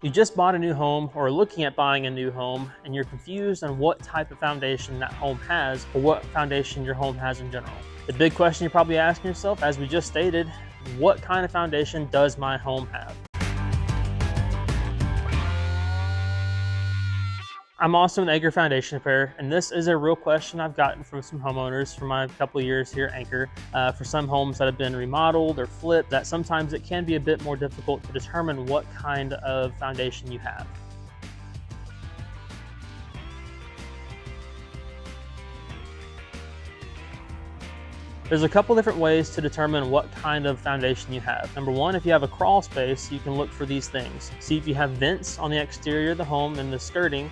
You just bought a new home or are looking at buying a new home and you're confused on what type of foundation that home has or what foundation your home has in general. The big question you're probably asking yourself, as we just stated, what kind of foundation does my home have? I'm also an Anchor foundation repair, and this is a real question I've gotten from some homeowners for my couple of years here at Anchor. For some homes that have been remodeled or flipped, that sometimes it can be a bit more difficult to determine what kind of foundation you have. There's a couple different ways to determine what kind of foundation you have. Number one, if you have a crawl space, you can look for these things. See if you have vents on the exterior of the home and the skirting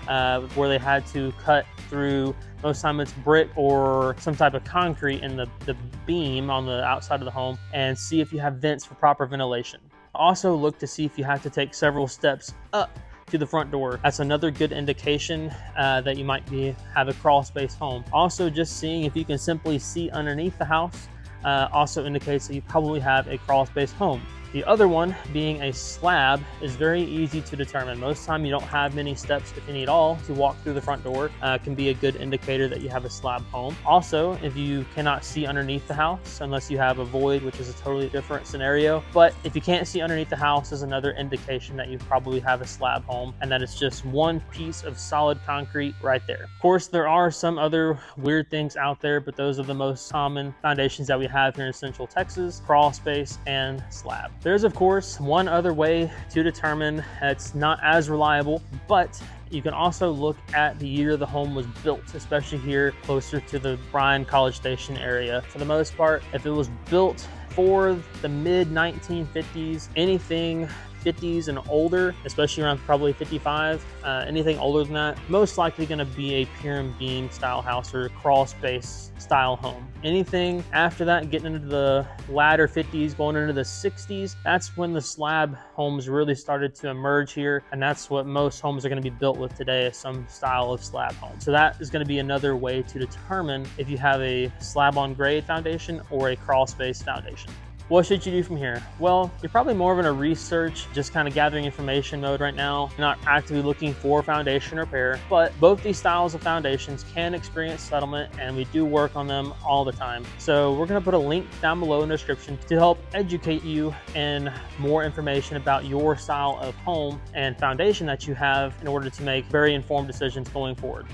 where they had to cut through. Most time it's brick or some type of concrete in the beam on the outside of the home, and see if you have vents for proper ventilation. Also look to see if you have to take several steps up to the front door. That's another good indication that you might have a crawl space home. Also, just seeing if you can simply see underneath the house also indicates that you probably have a crawl space home. The other one, being a slab, is very easy to determine. Most of the time you don't have many steps, if any at all, to walk through the front door. Can be a good indicator that you have a slab home. Also, if you cannot see underneath the house, unless you have a void, which is a totally different scenario, but if you can't see underneath the house is another indication that you probably have a slab home, and that it's just one piece of solid concrete right there. Of course, there are some other weird things out there, but those are the most common foundations that we have here in Central Texas: crawl space and slab. There's, of course, one other way to determine. It's not as reliable, but you can also look at the year the home was built, especially here closer to the Bryan College Station area. For the most part, if it was built for the mid 1950s, anything 50s and older, especially around probably 55, anything older than that, most likely going to be a pier and beam style house or crawl space style home. Anything after that, getting into the latter 50s, going into the 60s, that's when the slab homes really started to emerge here, and that's what most homes are going to be built with today, is some style of slab home. So that is going to be another way to determine if you have a slab on grade foundation or a crawl space foundation. What should you do from here? Well, you're probably more of in a research, just kind of gathering information mode right now, not actively looking for foundation repair, but both these styles of foundations can experience settlement, and we do work on them all the time. So we're gonna put a link down below in the description to help educate you and more information about your style of home and foundation that you have in order to make very informed decisions going forward.